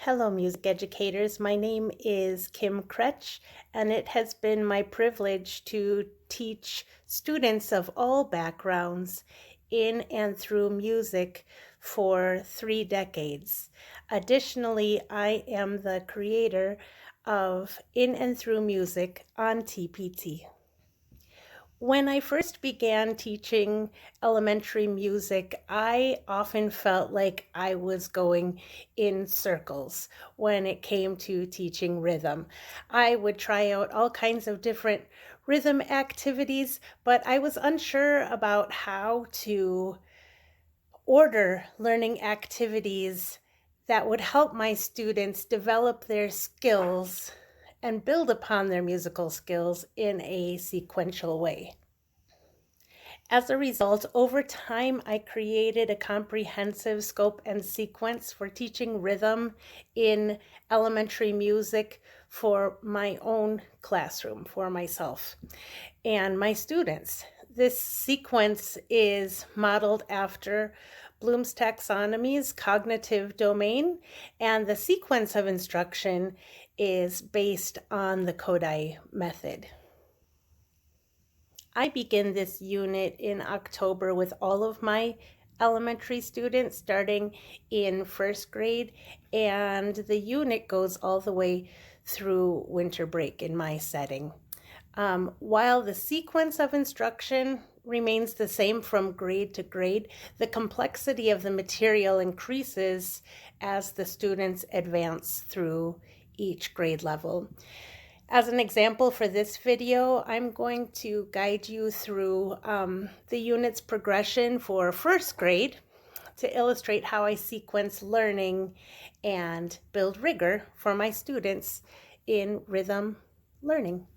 Hello, music educators. My name is Kim Kretsch, and it has been my privilege to teach students of all backgrounds in and through music for 3 decades. Additionally, I am the creator of In and Through Music on TPT. When I first began teaching elementary music, I often felt like I was going in circles when it came to teaching rhythm. I would try out all kinds of different rhythm activities, but I was unsure about how to order learning activities that would help my students develop their skills and build upon their musical skills in a sequential way. As a result, over time, I created a comprehensive scope and sequence for teaching rhythm in elementary music for my own classroom, for myself and my students. This sequence is modeled after Bloom's taxonomy's cognitive domain, and the sequence of instruction is based on the Kodai method. I begin this unit in October with all of my elementary students starting in first grade, and the unit goes all the way through winter break in my setting. While the sequence of instruction remains the same from grade to grade, the complexity of the material increases as the students advance through each grade level. As an example for this video, I'm going to guide you through the unit's progression for first grade to illustrate how I sequence learning and build rigor for my students in rhythm learning.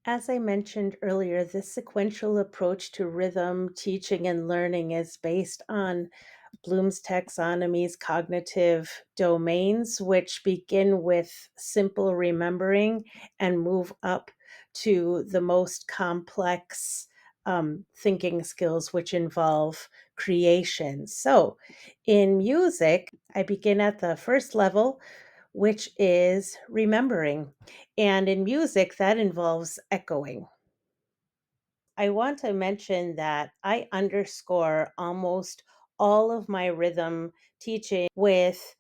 As I mentioned earlier, this sequential approach to rhythm teaching and learning is based on Bloom's taxonomy's cognitive domains, which begin with simple remembering and move up to the most complex thinking skills, which involve creation. So, in music, I begin at the first level, which is remembering. And in music, that involves echoing. I want to mention that I underscore almost all of my rhythm teaching with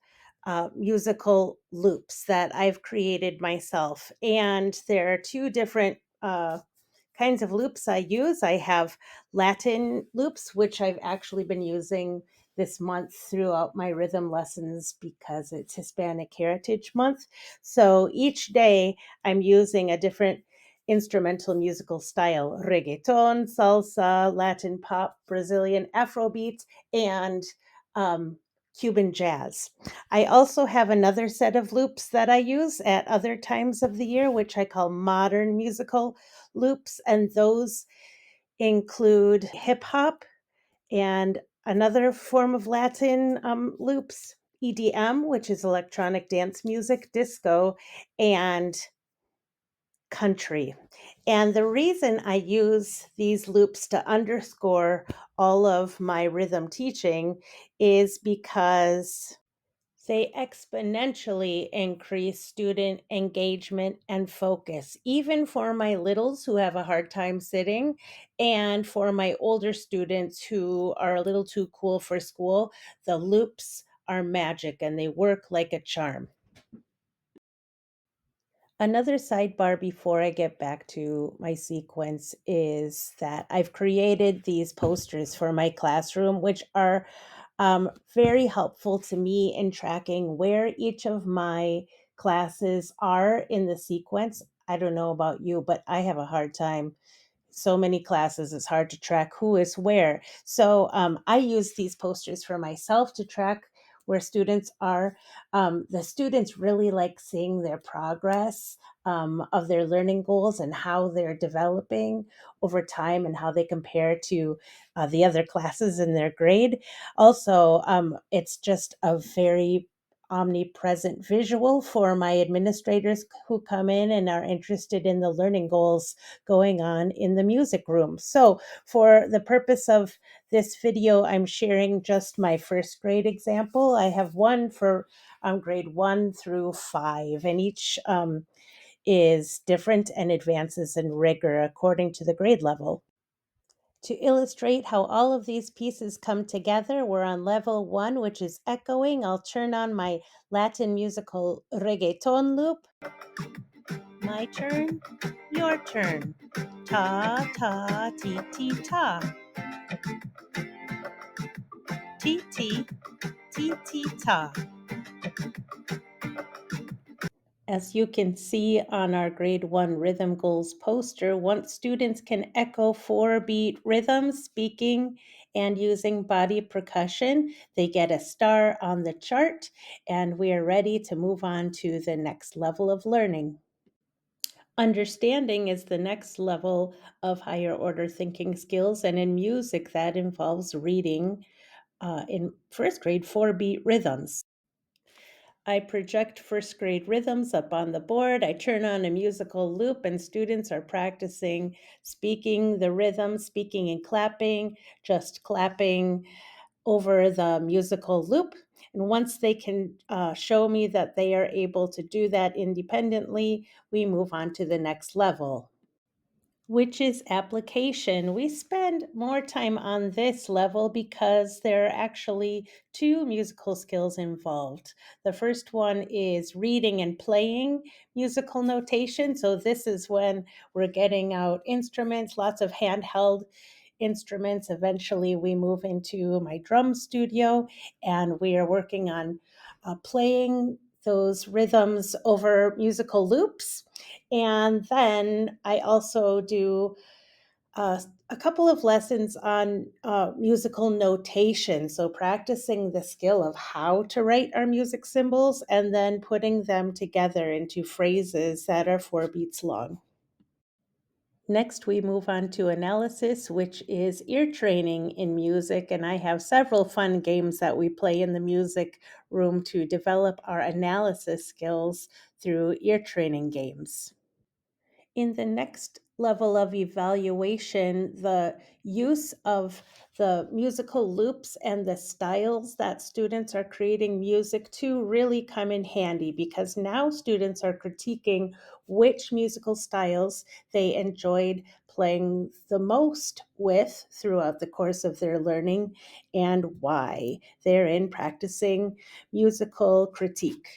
musical loops that I've created myself. And there are two different kinds of loops I use. I have Latin loops, which I've actually been using this month throughout my rhythm lessons because it's Hispanic Heritage Month. So each day I'm using a different instrumental musical style: reggaeton, salsa, Latin pop, Brazilian Afrobeat, and um, Cuban jazz. I also have another set of loops that I use at other times of the year, which I call modern musical loops, and those include hip hop and another form of Latin loops, EDM, which is electronic dance music, disco, and country. And the reason I use these loops to underscore all of my rhythm teaching is because they exponentially increase student engagement and focus, even for my littles who have a hard time sitting, and for my older students who are a little too cool for school. The loops are magic and they work like a charm. Another sidebar before I get back to my sequence is that I've created these posters for my classroom, which are very helpful to me in tracking where each of my classes are in the sequence. I don't know about you, but I have a hard time. So many classes, it's hard to track who is where. So I use these posters for myself to track where students are. The students really like seeing their progress of their learning goals and how they're developing over time and how they compare to the other classes in their grade. Also, it's just a very omnipresent visual for my administrators who come in and are interested in the learning goals going on in the music room. So for the purpose of this video, I'm sharing just my first grade example. I have one for grade 1 through 5, and each is different and advances in rigor according to the grade level. To illustrate how all of these pieces come together, we're on level 1, which is echoing. I'll turn on my Latin musical reggaeton loop. My turn, your turn. Ta, ta, ti, ti, ta. Ti, ti, ti, ti, ta. As you can see on our grade 1 rhythm goals poster, once students can echo 4-beat rhythms, speaking and using body percussion, they get a star on the chart, and we are ready to move on to the next level of learning. Understanding is the next level of higher order thinking skills, and in music that involves reading in first grade 4-beat rhythms. I project first grade rhythms up on the board. I turn on a musical loop, and students are practicing speaking the rhythm, speaking and clapping, just clapping over the musical loop. And once they can show me that they are able to do that independently, we move on to the next level, which is application. We spend more time on this level because there are actually 2 musical skills involved. The first one is reading and playing musical notation. So this is when we're getting out instruments, lots of handheld instruments. Eventually we move into my drum studio and we are working on playing those rhythms over musical loops. And then I also do a couple of lessons on musical notation. So, practicing the skill of how to write our music symbols and then putting them together into phrases that are 4 beats long. Next, we move on to analysis, which is ear training in music. And I have several fun games that we play in the music room to develop our analysis skills through ear training games. In the next level of evaluation, the use of the musical loops and the styles that students are creating music to really come in handy, because now students are critiquing which musical styles they enjoyed playing the most with throughout the course of their learning and why. They're in practicing musical critique.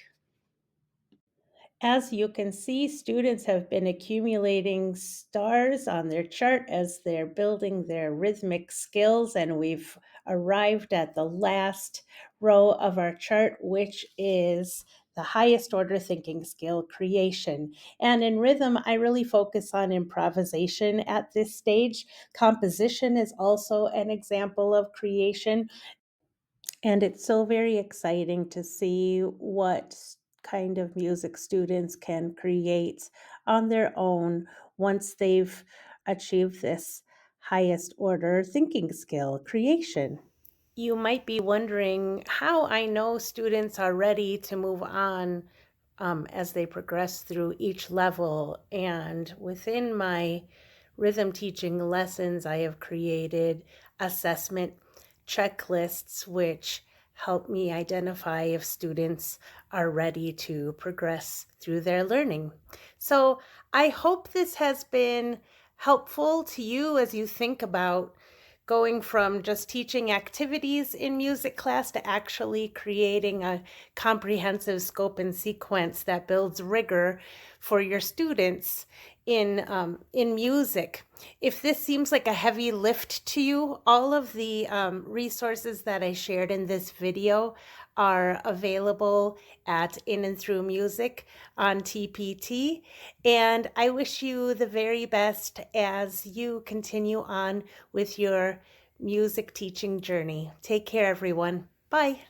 As you can see, students have been accumulating stars on their chart as they're building their rhythmic skills, and we've arrived at the last row of our chart, which is the highest order thinking skill, creation. And in rhythm, I really focus on improvisation at this stage. Composition is also an example of creation. And it's so very exciting to see what kind of music students can create on their own once they've achieved this highest order thinking skill, creation. You might be wondering how I know students are ready to move on as they progress through each level. And within my rhythm teaching lessons, I have created assessment checklists which help me identify if students are ready to progress through their learning. So I hope this has been helpful to you as you think about going from just teaching activities in music class to actually creating a comprehensive scope and sequence that builds rigor for your students in music. If this seems like a heavy lift to you, all of the resources that I shared in this video are available at In and Through Music on TPT. And I wish you the very best as you continue on with your music teaching journey. Take care, everyone. Bye.